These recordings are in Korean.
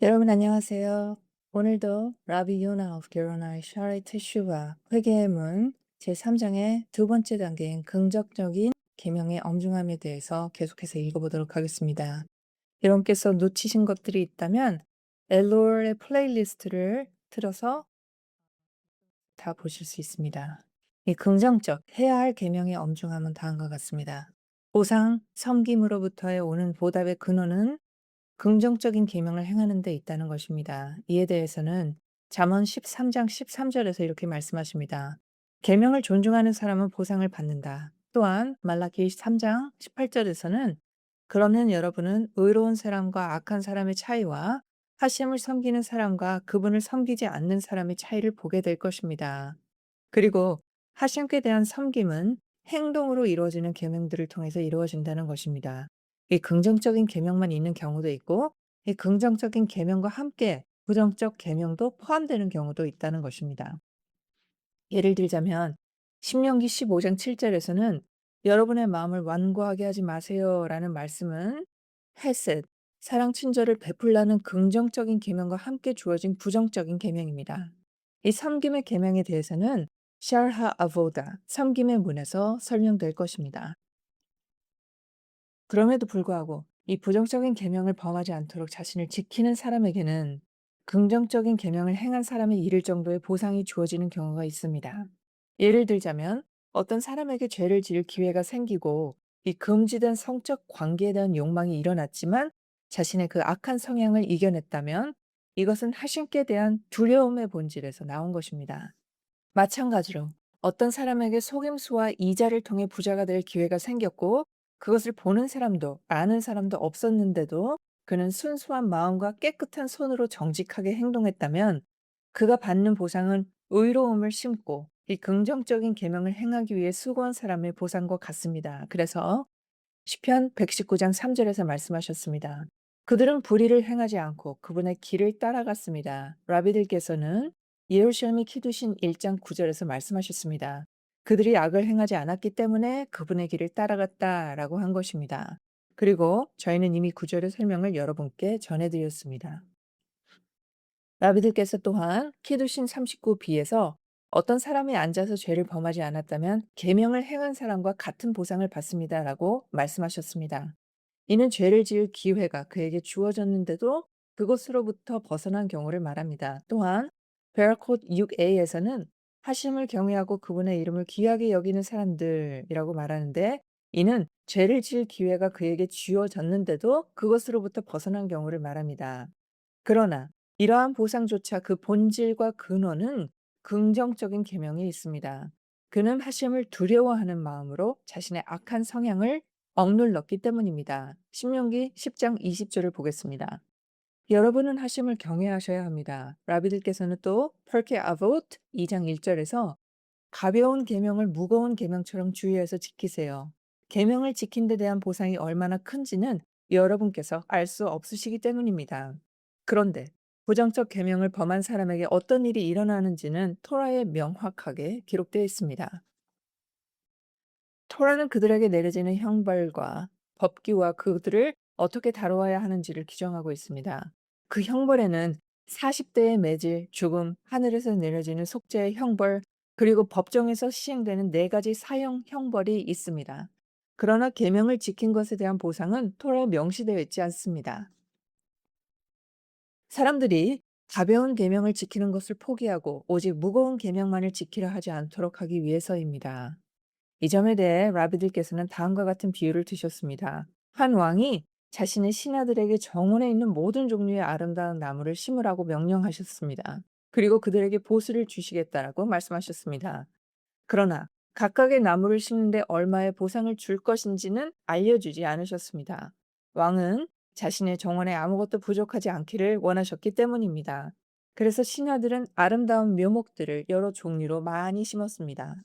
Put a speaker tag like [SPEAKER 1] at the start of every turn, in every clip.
[SPEAKER 1] 여러분 안녕하세요. 오늘도 라비 요나 오브 게로나의 샤레 테슈바 회개의 문 제3장의 두 번째 단계인 긍정적인 계명의 엄중함에 대해서 계속해서 읽어보도록 하겠습니다. 여러분께서 놓치신 것들이 있다면 엘로의 플레이리스트를 틀어서 다 보실 수 있습니다. 이 긍정적 해야 할 계명의 엄중함은 다음과 같습니다. 보상, 섬김으로부터의 오는 보답의 근원은 긍정적인 계명을 행하는 데 있다는 것입니다. 이에 대해서는 잠언 13장 13절에서 이렇게 말씀하십니다. 계명을 존중하는 사람은 보상을 받는다. 또한 말라기 3장 18절에서는 그러면 여러분은 의로운 사람과 악한 사람의 차이와 하심을 섬기는 사람과 그분을 섬기지 않는 사람의 차이를 보게 될 것입니다. 그리고 하심께 대한 섬김은 행동으로 이루어지는 계명들을 통해서 이루어진다는 것입니다. 이 긍정적인 계명만 있는 경우도 있고 이 긍정적인 계명과 함께 부정적 계명도 포함되는 경우도 있다는 것입니다. 예를 들자면 신명기 15장 7절에서는 여러분의 마음을 완고하게 하지 마세요라는 말씀은 헤셋, 사랑 친절을 베풀라는 긍정적인 계명과 함께 주어진 부정적인 계명입니다. 이 섬김의 계명에 대해서는 샬하 아보다, 섬김의 문에서 설명될 것입니다. 그럼에도 불구하고 이 부정적인 계명을 범하지 않도록 자신을 지키는 사람에게는 긍정적인 계명을 행한 사람이 이를 정도의 보상이 주어지는 경우가 있습니다. 예를 들자면 어떤 사람에게 죄를 지을 기회가 생기고 이 금지된 성적 관계에 대한 욕망이 일어났지만 자신의 그 악한 성향을 이겨냈다면 이것은 하신께 대한 두려움의 본질에서 나온 것입니다. 마찬가지로 어떤 사람에게 속임수와 이자를 통해 부자가 될 기회가 생겼고 그것을 보는 사람도 아는 사람도 없었는데도 그는 순수한 마음과 깨끗한 손으로 정직하게 행동했다면 그가 받는 보상은 의로움을 심고 이 긍정적인 계명을 행하기 위해 수고한 사람의 보상과 같습니다. 그래서 시편 119장 3절에서 말씀하셨습니다. 그들은 불의를 행하지 않고 그분의 길을 따라갔습니다. 라비들께서는 예루살렘이 키두신 1장 9절에서 말씀하셨습니다. 그들이 악을 행하지 않았기 때문에 그분의 길을 따라갔다라고 한 것입니다. 그리고 저희는 이미 9절의 설명을 여러분께 전해드렸습니다. 라비들께서 또한 키두신 39b에서 어떤 사람이 앉아서 죄를 범하지 않았다면 계명을 행한 사람과 같은 보상을 받습니다라고 말씀하셨습니다. 이는 죄를 지을 기회가 그에게 주어졌는데도 그것으로부터 벗어난 경우를 말합니다. 또한 베어콧 6a에서는 하심을 경외하고 그분의 이름을 귀하게 여기는 사람들이라고 말하는데 이는 죄를 지을 기회가 그에게 주어졌는데도 그것으로부터 벗어난 경우를 말합니다. 그러나 이러한 보상조차 그 본질과 근원은 긍정적인 계명에 있습니다. 그는 하심을 두려워하는 마음으로 자신의 악한 성향을 억눌렀기 때문입니다. 신명기 10장 20절을 보겠습니다. 여러분은 하심을 경외하셔야 합니다. 라비들께서는 또 펄케 아봇 2장 1절에서 가벼운 계명을 무거운 계명처럼 주의해서 지키세요. 계명을 지킨 데 대한 보상이 얼마나 큰지는 여러분께서 알 수 없으시기 때문입니다. 그런데 부정적 계명을 범한 사람에게 어떤 일이 일어나는지는 토라에 명확하게 기록되어 있습니다. 토라는 그들에게 내려지는 형벌과 법규와 그들을 어떻게 다루어야 하는지를 규정하고 있습니다. 그 형벌에는 40대의 매질, 죽음, 하늘에서 내려지는 속죄의 형벌, 그리고 법정에서 시행되는 4가지 사형 형벌이 있습니다. 그러나 계명을 지킨 것에 대한 보상은 토라에 명시되어 있지 않습니다. 사람들이 가벼운 계명을 지키는 것을 포기하고 오직 무거운 계명만을 지키려 하지 않도록 하기 위해서입니다. 이 점에 대해 라비들께서는 다음과 같은 비유를 드셨습니다. 한 왕이 자신의 신하들에게 정원에 있는 모든 종류의 아름다운 나무를 심으라고 명령하셨습니다. 그리고 그들에게 보수를 주시겠다라고 말씀하셨습니다. 그러나 각각의 나무를 심는데 얼마의 보상을 줄 것인지는 알려주지 않으셨습니다. 왕은 자신의 정원에 아무것도 부족하지 않기를 원하셨기 때문입니다. 그래서 신하들은 아름다운 묘목들을 여러 종류로 많이 심었습니다.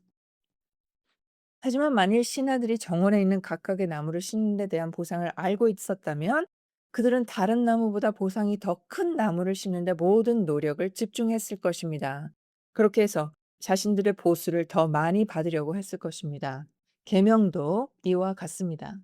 [SPEAKER 1] 하지만 만일 신하들이 정원에 있는 각각의 나무를 심는 데 대한 보상을 알고 있었다면 그들은 다른 나무보다 보상이 더 큰 나무를 심는 데 모든 노력을 집중했을 것입니다. 그렇게 해서 자신들의 보수를 더 많이 받으려고 했을 것입니다. 계명도 이와 같습니다.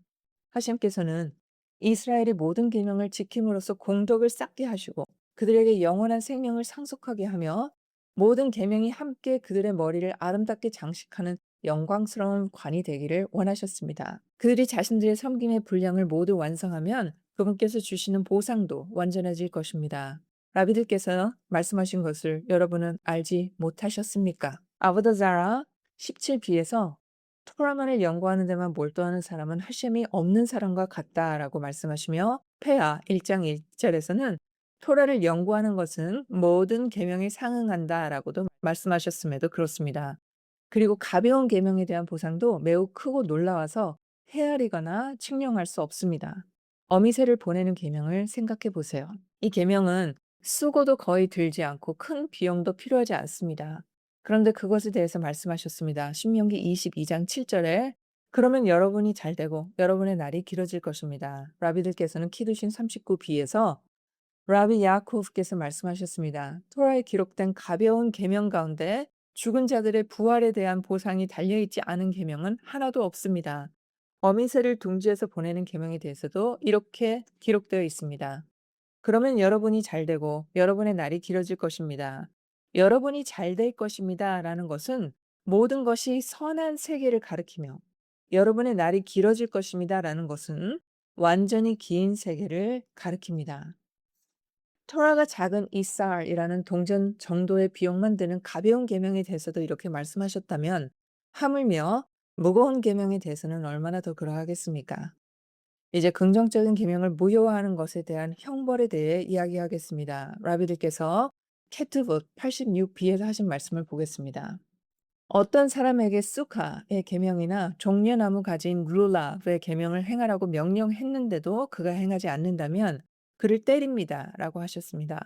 [SPEAKER 1] 하심께서는 이스라엘의 모든 계명을 지킴으로써 공덕을 쌓게 하시고 그들에게 영원한 생명을 상속하게 하며 모든 계명이 함께 그들의 머리를 아름답게 장식하는 영광스러운 관이 되기를 원하셨습니다. 그들이 자신들의 섬김의 분량을 모두 완성하면 그분께서 주시는 보상도 완전해질 것입니다. 라비들께서 말씀하신 것을 여러분은 알지 못하셨습니까? 아브다자라 17b에서 토라만을 연구하는 데만 몰두하는 사람은 하심이 없는 사람과 같다라고 말씀하시며 페아 1장 1절에서는 토라를 연구하는 것은 모든 계명에 상응한다라고도 말씀하셨음에도 그렇습니다. 그리고 가벼운 계명에 대한 보상도 매우 크고 놀라워서 헤아리거나 측량할 수 없습니다. 어미새를 보내는 계명을 생각해 보세요. 이 계명은 수고도 거의 들지 않고 큰 비용도 필요하지 않습니다. 그런데 그것에 대해서 말씀하셨습니다. 신명기 22장 7절에 그러면 여러분이 잘 되고 여러분의 날이 길어질 것입니다. 라비들께서는 키두신 39b에서 라비 야코프께서 말씀하셨습니다. 토라에 기록된 가벼운 계명 가운데 죽은 자들의 부활에 대한 보상이 달려있지 않은 계명은 하나도 없습니다. 어미새를 둥지에서 보내는 계명에 대해서도 이렇게 기록되어 있습니다. 그러면 여러분이 잘 되고 여러분의 날이 길어질 것입니다. 여러분이 잘 될 것입니다. 라는 것은 모든 것이 선한 세계를 가리키며 여러분의 날이 길어질 것입니다. 라는 것은 완전히 긴 세계를 가리킵니다. 토라가 작은 이살이라는 동전 정도의 비용만 드는 가벼운 계명에 대해서도 이렇게 말씀하셨다면 하물며 무거운 계명에 대해서는 얼마나 더 그러하겠습니까? 이제 긍정적인 계명을 무효화하는 것에 대한 형벌에 대해 이야기하겠습니다. 라비들께서 케트봇 86b에서 하신 말씀을 보겠습니다. 어떤 사람에게 수카의 계명이나 종려나무 가진 룰라의 계명을 행하라고 명령했는데도 그가 행하지 않는다면 그를 때립니다라고 하셨습니다.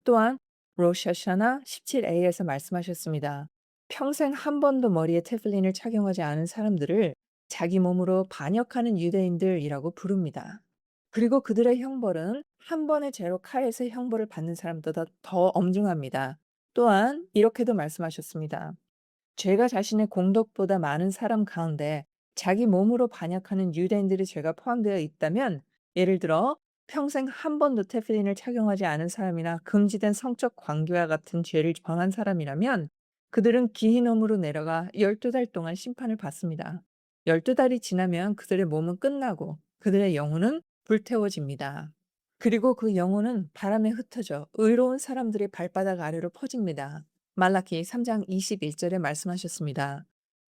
[SPEAKER 1] 또한 로샤샤나 17a에서 말씀하셨습니다. 평생 한 번도 머리에 테플린을 착용하지 않은 사람들을 자기 몸으로 반역하는 유대인들이라고 부릅니다. 그리고 그들의 형벌은 한 번의 죄로 칼에서 형벌을 받는 사람보다 더 엄중합니다. 또한 이렇게도 말씀하셨습니다. 죄가 자신의 공덕보다 많은 사람 가운데 자기 몸으로 반역하는 유대인들의 죄가 포함되어 있다면 예를 들어 평생 한 번도 테플린을 착용하지 않은 사람이나 금지된 성적 관계와 같은 죄를 범한 사람이라면 그들은 기히놈으로 내려가 12달 동안 심판을 받습니다. 12달이 지나면 그들의 몸은 끝나고 그들의 영혼은 불태워집니다. 그리고 그 영혼은 바람에 흩어져 의로운 사람들의 발바닥 아래로 퍼집니다. 말라키 3장 21절에 말씀하셨습니다.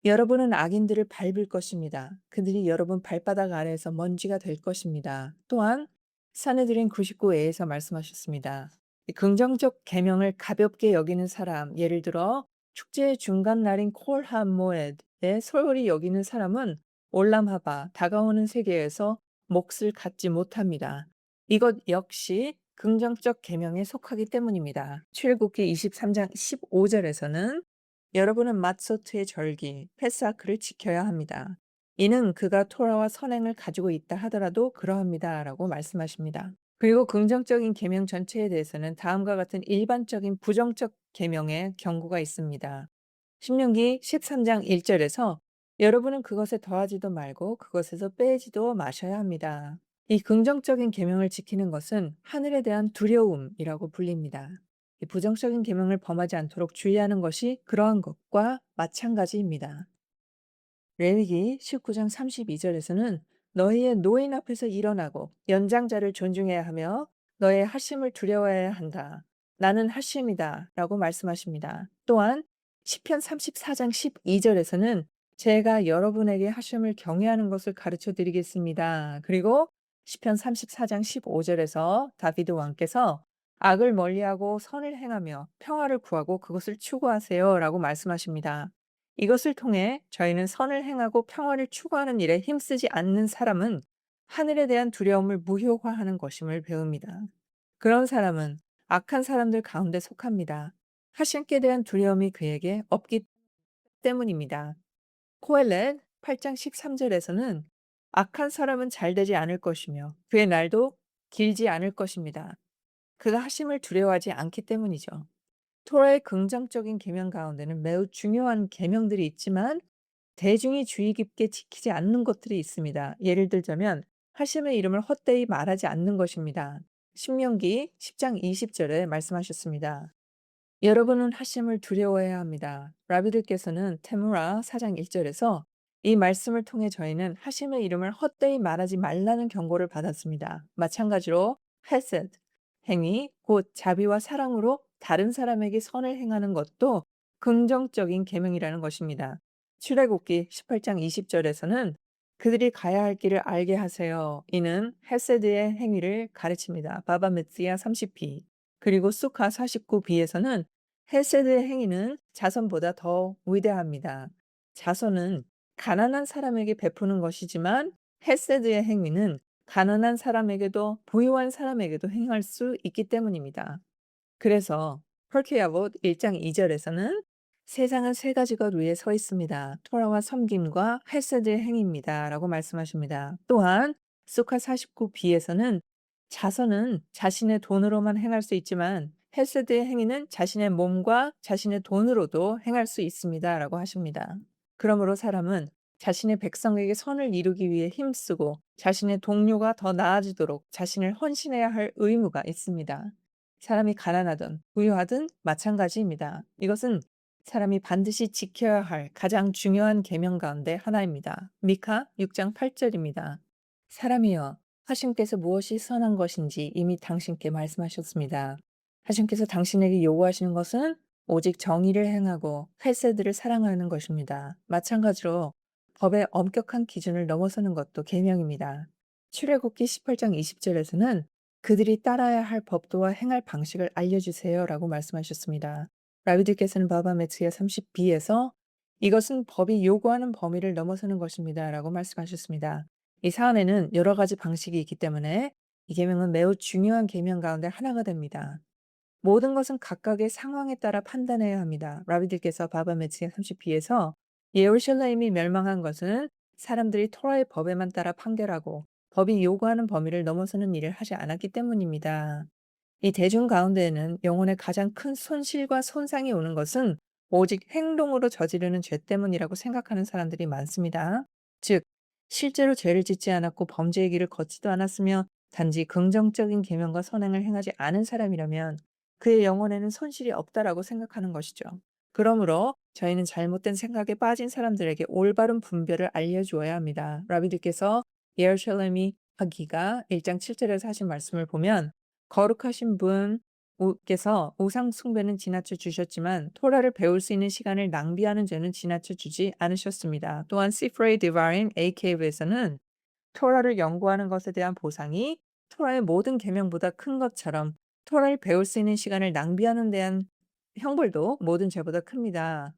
[SPEAKER 1] 여러분은 악인들을 밟을 것입니다. 그들이 여러분 발바닥 아래에서 먼지가 될 것입니다. 또한 사내들인 99에에서 말씀하셨습니다. 이 긍정적 계명을 가볍게 여기는 사람, 예를 들어 축제의 중간 날인 콜 하모에드에 소홀히 여기는 사람은 올람하바, 다가오는 세계에서 몫을 갖지 못합니다. 이것 역시 긍정적 계명에 속하기 때문입니다. 출애굽기 23장 15절에서는 여러분은 맛소트의 절기, 페사크를 지켜야 합니다. 이는 그가 토라와 선행을 가지고 있다 하더라도 그러합니다. 라고 말씀하십니다. 그리고 긍정적인 계명 전체에 대해서는 다음과 같은 일반적인 부정적 계명의 경고가 있습니다. 신명기 13장 1절에서 여러분은 그것에 더하지도 말고 그것에서 빼지도 마셔야 합니다. 이 긍정적인 계명을 지키는 것은 하늘에 대한 두려움이라고 불립니다. 이 부정적인 계명을 범하지 않도록 주의하는 것이 그러한 것과 마찬가지입니다. 레위기 19장 32절에서는 너희의 노인 앞에서 일어나고 연장자를 존중해야 하며 너의 하심을 두려워해야 한다. 나는 하심이다 라고 말씀하십니다. 또한 시편 34장 12절에서는 제가 여러분에게 하심을 경외하는 것을 가르쳐 드리겠습니다. 그리고 시편 34장 15절에서 다비드 왕께서 악을 멀리하고 선을 행하며 평화를 구하고 그것을 추구하세요 라고 말씀하십니다. 이것을 통해 저희는 선을 행하고 평화를 추구하는 일에 힘쓰지 않는 사람은 하늘에 대한 두려움을 무효화하는 것임을 배웁니다. 그런 사람은 악한 사람들 가운데 속합니다. 하신께 대한 두려움이 그에게 없기 때문입니다. 코엘렛 8장 13절에서는 악한 사람은 잘 되지 않을 것이며 그의 날도 길지 않을 것입니다. 그가 하심을 두려워하지 않기 때문이죠. 토라의 긍정적인 계명 가운데는 매우 중요한 계명들이 있지만 대중이 주의 깊게 지키지 않는 것들이 있습니다. 예를 들자면 하심의 이름을 헛되이 말하지 않는 것입니다. 신명기 10장 20절에 말씀하셨습니다. 여러분은 하심을 두려워해야 합니다. 라비들께서는 테무라 4장 1절에서 이 말씀을 통해 저희는 하심의 이름을 헛되이 말하지 말라는 경고를 받았습니다. 마찬가지로 헤세드, 행위, 곧 자비와 사랑으로 다른 사람에게 선을 행하는 것도 긍정적인 계명이라는 것입니다. 출애굽기 18장 20절에서는 그들이 가야 할 길을 알게 하세요. 이는 헤세드의 행위를 가르칩니다. 바바메tsi아 30피. 그리고 수카 49b에서는 헤세드의 행위는 자선보다 더 위대합니다. 자선은 가난한 사람에게 베푸는 것이지만 헤세드의 행위는 가난한 사람에게도 부유한 사람에게도 행할 수 있기 때문입니다. 그래서 헐케야봇 1장 2절에서는 세상은 세 가지 것 위에 서 있습니다. 토라와 섬김과 헤세드의 행위입니다. 라고 말씀하십니다. 또한 수카 49b에서는 자선은 자신의 돈으로만 행할 수 있지만 헤세드의 행위는 자신의 몸과 자신의 돈으로도 행할 수 있습니다. 라고 하십니다. 그러므로 사람은 자신의 백성에게 선을 이루기 위해 힘쓰고 자신의 동료가 더 나아지도록 자신을 헌신해야 할 의무가 있습니다. 사람이 가난하든 부유하든 마찬가지입니다. 이것은 사람이 반드시 지켜야 할 가장 중요한 계명 가운데 하나입니다. 미카 6장 8절입니다. 사람이여, 하신께서 무엇이 선한 것인지 이미 당신께 말씀하셨습니다. 하신께서 당신에게 요구하시는 것은 오직 정의를 행하고 헤세드를 사랑하는 것입니다. 마찬가지로 법의 엄격한 기준을 넘어서는 것도 계명입니다. 출애굽기 18장 20절에서는 그들이 따라야 할 법도와 행할 방식을 알려주세요라고 말씀하셨습니다. 라비들께서는 바바메츠야 30b에서 이것은 법이 요구하는 범위를 넘어서는 것입니다라고 말씀하셨습니다. 이 사안에는 여러 가지 방식이 있기 때문에 이 계명은 매우 중요한 계명 가운데 하나가 됩니다. 모든 것은 각각의 상황에 따라 판단해야 합니다. 라비들께서 바바메츠야 30b에서 예루살렘이 멸망한 것은 사람들이 토라의 법에만 따라 판결하고 법이 요구하는 범위를 넘어서는 일을 하지 않았기 때문입니다. 이 대중 가운데에는 영혼에 가장 큰 손실과 손상이 오는 것은 오직 행동으로 저지르는 죄 때문이라고 생각하는 사람들이 많습니다. 즉, 실제로 죄를 짓지 않았고 범죄의 길을 걷지도 않았으며 단지 긍정적인 계명과 선행을 행하지 않은 사람이라면 그의 영혼에는 손실이 없다라고 생각하는 것이죠. 그러므로 저희는 잘못된 생각에 빠진 사람들에게 올바른 분별을 알려주어야 합니다. 라비들께서 예루살렘이 하기가 1장 7절에서 하신 말씀을 보면 거룩하신 분께서 우상 숭배는 지나쳐 주셨지만 토라를 배울 수 있는 시간을 낭비하는 죄는 지나쳐 주지 않으셨습니다. 또한 시프레이 디바인 AK에서는 토라를 연구하는 것에 대한 보상이 토라의 모든 계명보다 큰 것처럼 토라를 배울 수 있는 시간을 낭비하는 데한 형벌도 모든 죄보다 큽니다.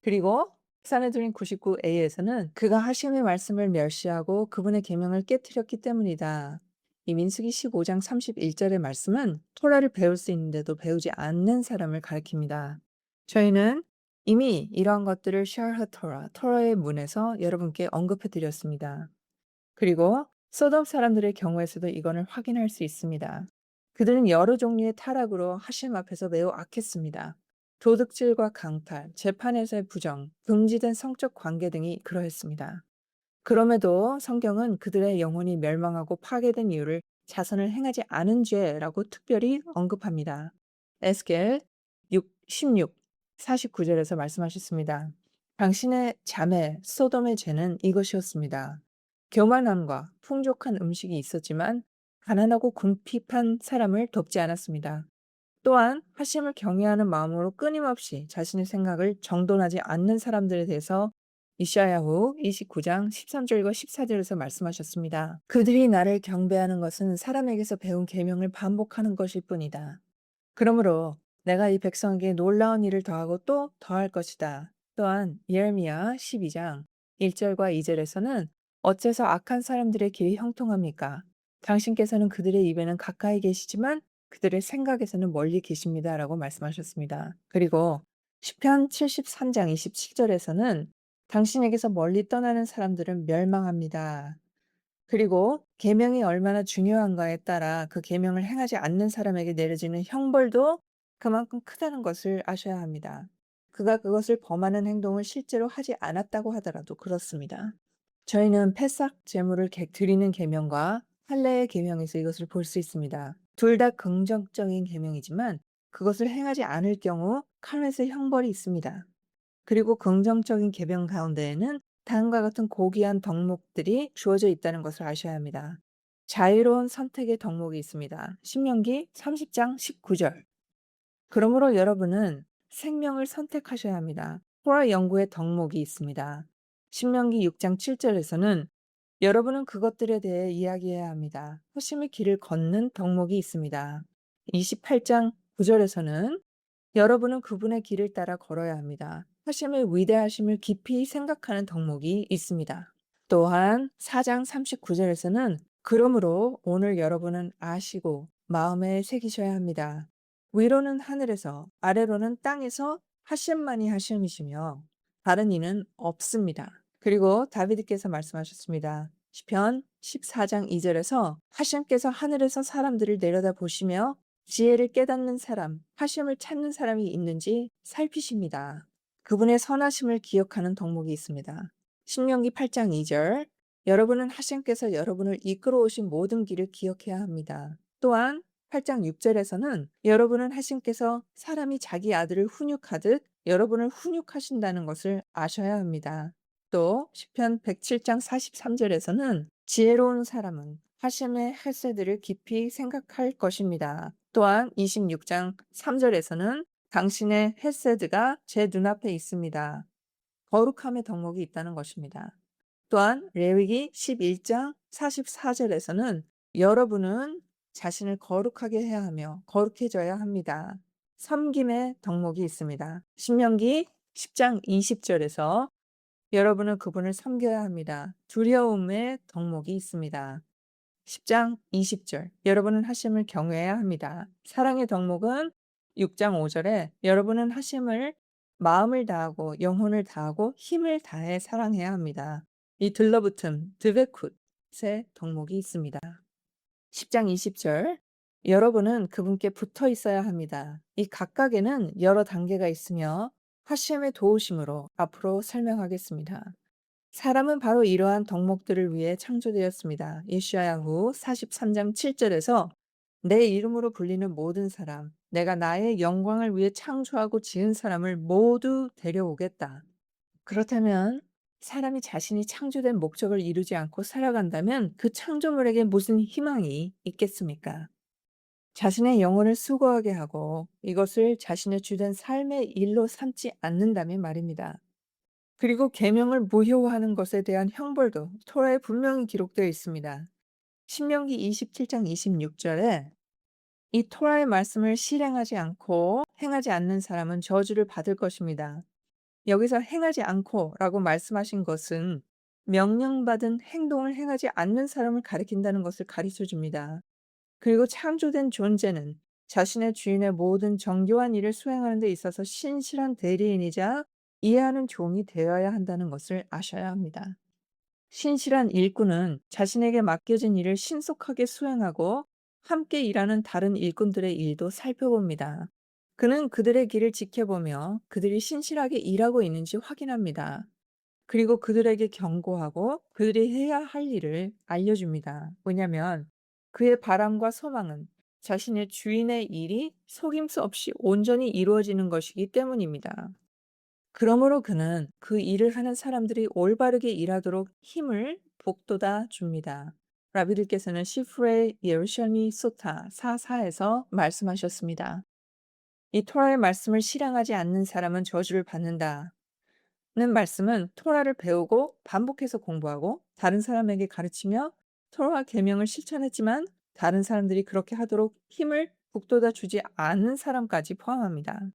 [SPEAKER 1] 그리고 사네드린 99A에서는 그가 하심의 말씀을 멸시하고 그분의 계명을 깨뜨렸기 때문이다. 이 민수기 15장 31절의 말씀은 토라를 배울 수 있는데도 배우지 않는 사람을 가리킵니다. 저희는 이미 이러한 것들을 샤르 토라, 토라의 문에서 여러분께 언급해 드렸습니다. 그리고 소돔 사람들의 경우에서도 이거를 확인할 수 있습니다. 그들은 여러 종류의 타락으로 하심 앞에서 매우 악했습니다. 도둑질과 강탈, 재판에서의 부정, 금지된 성적 관계 등이 그러했습니다. 그럼에도 성경은 그들의 영혼이 멸망하고 파괴된 이유를 자선을 행하지 않은 죄라고 특별히 언급합니다. 에스겔 16, 49절에서 말씀하셨습니다. 당신의 자매 소돔의 죄는 이것이었습니다. 교만함과 풍족한 음식이 있었지만 가난하고 궁핍한 사람을 돕지 않았습니다. 또한 하심을 경외하는 마음으로 끊임없이 자신의 생각을 정돈하지 않는 사람들에 대해서 이사야후 29장 13절과 14절에서 말씀하셨습니다. 그들이 나를 경배하는 것은 사람에게서 배운 계명을 반복하는 것일 뿐이다. 그러므로 내가 이 백성에게 놀라운 일을 더하고 또 더할 것이다. 또한 예레미야 12장 1절과 2절에서는 어째서 악한 사람들의 길이 형통합니까? 당신께서는 그들의 입에는 가까이 계시지만 그들의 생각에서는 멀리 계십니다. 라고 말씀하셨습니다. 그리고 시편 73장 27절에서는 당신에게서 멀리 떠나는 사람들은 멸망합니다. 그리고 계명이 얼마나 중요한가에 따라 그 계명을 행하지 않는 사람에게 내려지는 형벌도 그만큼 크다는 것을 아셔야 합니다. 그가 그것을 범하는 행동을 실제로 하지 않았다고 하더라도 그렇습니다. 저희는 패삭 제물을 드리는 계명과 할례의 계명에서 이것을 볼 수 있습니다. 둘 다 긍정적인 계명이지만 그것을 행하지 않을 경우 칼met의 형벌이 있습니다. 그리고 긍정적인 계명 가운데에는 다음과 같은 고귀한 덕목들이 주어져 있다는 것을 아셔야 합니다. 자유로운 선택의 덕목이 있습니다. 신명기 30장 19절. 그러므로 여러분은 생명을 선택하셔야 합니다. 토라 연구의 덕목이 있습니다. 신명기 6장 7절에서는 여러분은 그것들에 대해 이야기해야 합니다. 허심의 길을 걷는 덕목이 있습니다. 28장 9절에서는 여러분은 그분의 길을 따라 걸어야 합니다. 하심의 위대하심을 깊이 생각하는 덕목이 있습니다. 또한 4장 39절에서는 그러므로 오늘 여러분은 아시고 마음에 새기셔야 합니다. 위로는 하늘에서 아래로는 땅에서 하심만이 하심이시며 다른 이는 없습니다. 그리고 다윗께서 말씀하셨습니다. 시편 14장 2절에서 하심께서 하늘에서 사람들을 내려다 보시며 지혜를 깨닫는 사람, 하심을 찾는 사람이 있는지 살피십니다. 그분의 선하심을 기억하는 덕목이 있습니다. 신명기 8장 2절, 여러분은 하심께서 여러분을 이끌어 오신 모든 길을 기억해야 합니다. 또한 8장 6절에서는 여러분은 하심께서 사람이 자기 아들을 훈육하듯 여러분을 훈육하신다는 것을 아셔야 합니다. 또 시편 107장 43절에서는 지혜로운 사람은 하심의 헤세드를 깊이 생각할 것입니다. 또한 26장 3절에서는 당신의 헤세드가 제 눈앞에 있습니다. 거룩함의 덕목이 있다는 것입니다. 또한 레위기 11장 44절에서는 여러분은 자신을 거룩하게 해야 하며 거룩해져야 합니다. 섬김의 덕목이 있습니다. 신명기 10장 20절에서 여러분은 그분을 섬겨야 합니다. 두려움의 덕목이 있습니다. 10장 20절 여러분은 하심을 경외해야 합니다. 사랑의 덕목은 6장 5절에 여러분은 하심을 마음을 다하고 영혼을 다하고 힘을 다해 사랑해야 합니다. 이 들러붙음 드베굿의 덕목이 있습니다. 10장 20절 여러분은 그분께 붙어 있어야 합니다. 이 각각에는 여러 단계가 있으며 하심의 도우심으로 앞으로 설명하겠습니다. 사람은 바로 이러한 덕목들을 위해 창조되었습니다. 예시야후 43장 7절에서 내 이름으로 불리는 모든 사람, 내가 나의 영광을 위해 창조하고 지은 사람을 모두 데려오겠다. 그렇다면 사람이 자신이 창조된 목적을 이루지 않고 살아간다면 그 창조물에게 무슨 희망이 있겠습니까? 자신의 영혼을 수고하게 하고 이것을 자신의 주된 삶의 일로 삼지 않는다면 말입니다. 그리고 계명을 무효화하는 것에 대한 형벌도 토라에 분명히 기록되어 있습니다. 신명기 27장 26절에 이 토라의 말씀을 실행하지 않고 행하지 않는 사람은 저주를 받을 것입니다. 여기서 행하지 않고라고 말씀하신 것은 명령받은 행동을 행하지 않는 사람을 가리킨다는 것을 가르쳐 줍니다. 그리고 창조된 존재는 자신의 주인의 모든 정교한 일을 수행하는 데 있어서 신실한 대리인이자 이해하는 종이 되어야 한다는 것을 아셔야 합니다. 신실한 일꾼은 자신에게 맡겨진 일을 신속하게 수행하고 함께 일하는 다른 일꾼들의 일도 살펴봅니다. 그는 그들의 길을 지켜보며 그들이 신실하게 일하고 있는지 확인합니다. 그리고 그들에게 경고하고 그들이 해야 할 일을 알려줍니다. 왜냐하면 그의 바람과 소망은 자신의 주인의 일이 속임수 없이 온전히 이루어지는 것이기 때문입니다. 그러므로 그는 그 일을 하는 사람들이 올바르게 일하도록 힘을 북돋아 줍니다. 라비들께서는 시프레 예루샬미 소타 4:4에서 말씀하셨습니다. 이 토라의 말씀을 실행하지 않는 사람은 저주를 받는다. 는 말씀은 토라를 배우고 반복해서 공부하고 다른 사람에게 가르치며 토라 계명을 실천했지만 다른 사람들이 그렇게 하도록 힘을 북돋아 주지 않은 사람까지 포함합니다.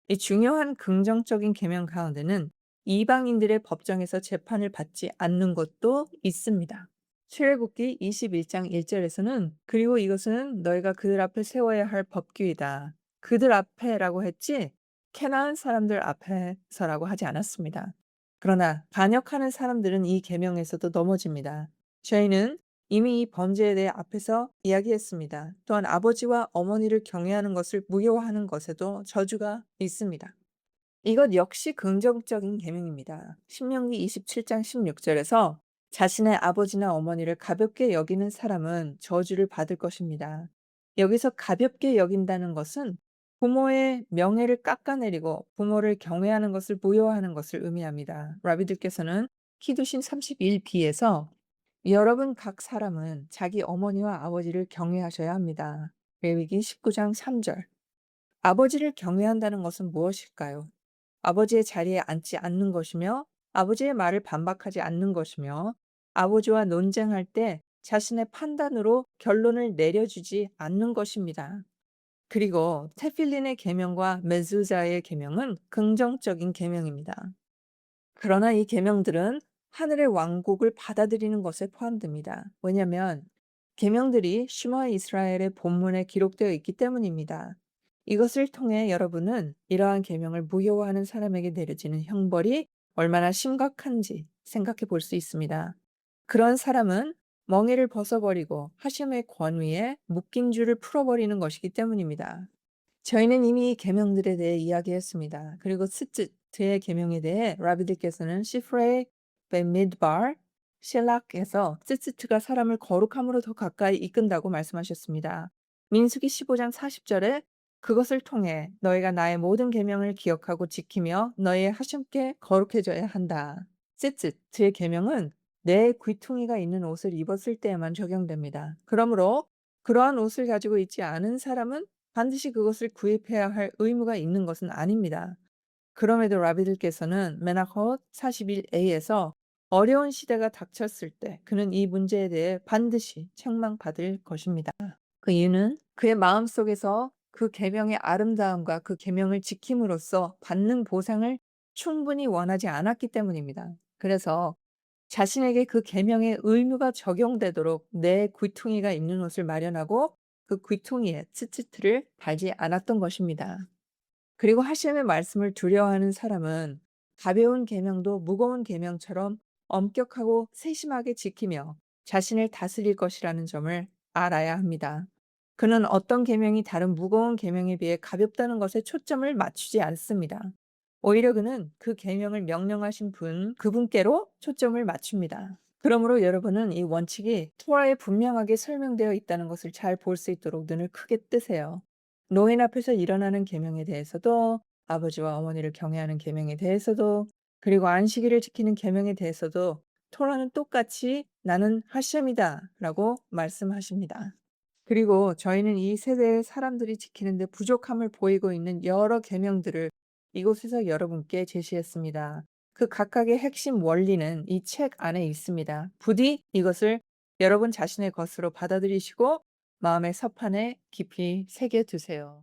[SPEAKER 1] 이 중요한 긍정적인 계명 가운데는 이방인들의 법정에서 재판을 받지 않는 것도 있습니다. 출애굽기 21장 1절에서는 그리고 이것은 너희가 그들 앞에 세워야 할 법규이다. 그들 앞에라고 했지 캐나안 사람들 앞에서라고 하지 않았습니다. 그러나 반역하는 사람들은 이 계명에서도 넘어집니다. 저희는 이미 이 범죄에 대해 앞에서 이야기했습니다. 또한 아버지와 어머니를 경외하는 것을 무효화하는 것에도 저주가 있습니다. 이것 역시 긍정적인 계명입니다. 신명기 27장 16절에서 자신의 아버지나 어머니를 가볍게 여기는 사람은 저주를 받을 것입니다. 여기서 가볍게 여긴다는 것은 부모의 명예를 깎아내리고 부모를 경외하는 것을 무효하는 것을 의미합니다. 라비들께서는 키두신 31b에서 여러분 각 사람은 자기 어머니와 아버지를 경외하셔야 합니다. 레위기 19장 3절. 아버지를 경외한다는 것은 무엇일까요? 아버지의 자리에 앉지 않는 것이며 아버지의 말을 반박하지 않는 것이며 아버지와 논쟁할 때 자신의 판단으로 결론을 내려주지 않는 것입니다. 그리고 테필린의 계명과 메수자의 계명은 긍정적인 계명입니다. 그러나 이 계명들은 하늘의 왕국을 받아들이는 것에 포함됩니다. 왜냐하면 계명들이 슈마 이스라엘의 본문에 기록되어 있기 때문입니다. 이것을 통해 여러분은 이러한 계명을 무효화하는 사람에게 내려지는 형벌이 얼마나 심각한지 생각해 볼 수 있습니다. 그런 사람은 멍에를 벗어버리고 하심의 권위에 묶인 줄을 풀어버리는 것이기 때문입니다. 저희는 이미 계명들에 대해 이야기했습니다. 그리고 스츠트의 계명에 대해 라비들께서는 시프레이 벤미드발 실락에서 스츠트가 사람을 거룩함으로 더 가까이 이끈다고 말씀하셨습니다. 민수기 15장 40절에 그것을 통해 너희가 나의 모든 계명을 기억하고 지키며 너희의 하심께 거룩해져야 한다. 스츠트의 계명은 내 귀퉁이가 있는 옷을 입었을 때에만 적용됩니다. 그러므로 그러한 옷을 가지고 있지 않은 사람은 반드시 그것을 구입해야 할 의무가 있는 것은 아닙니다. 그럼에도 라비들께서는 메나헛 41a에서 어려운 시대가 닥쳤을 때 그는 이 문제에 대해 반드시 책망받을 것입니다. 그 이유는 그의 마음속에서 그 계명의 아름다움과 그 계명을 지킴으로써 받는 보상을 충분히 원하지 않았기 때문입니다. 그래서 자신에게 그 계명의 의무가 적용되도록 내 귀퉁이가 있는 옷을 마련하고 그 귀퉁이에 츠츠트를 달지 않았던 것입니다. 그리고 하심의 말씀을 두려워하는 사람은 가벼운 계명도 무거운 계명처럼 엄격하고 세심하게 지키며 자신을 다스릴 것이라는 점을 알아야 합니다. 그는 어떤 계명이 다른 무거운 계명에 비해 가볍다는 것에 초점을 맞추지 않습니다. 오히려 그는 그 계명을 명령하신 그분께로 초점을 맞춥니다. 그러므로 여러분은 이 원칙이 토라에 분명하게 설명되어 있다는 것을 잘 볼 수 있도록 눈을 크게 뜨세요. 노인 앞에서 일어나는 계명에 대해서도 아버지와 어머니를 경외하는 계명에 대해서도 그리고 안식일을 지키는 계명에 대해서도 토라는 똑같이 나는 하심이다 라고 말씀하십니다. 그리고 저희는 이 세대의 사람들이 지키는데 부족함을 보이고 있는 여러 계명들을 이곳에서 여러분께 제시했습니다. 그 각각의 핵심 원리는 이 책 안에 있습니다. 부디 이것을 여러분 자신의 것으로 받아들이시고 마음의 서판에 깊이 새겨두세요.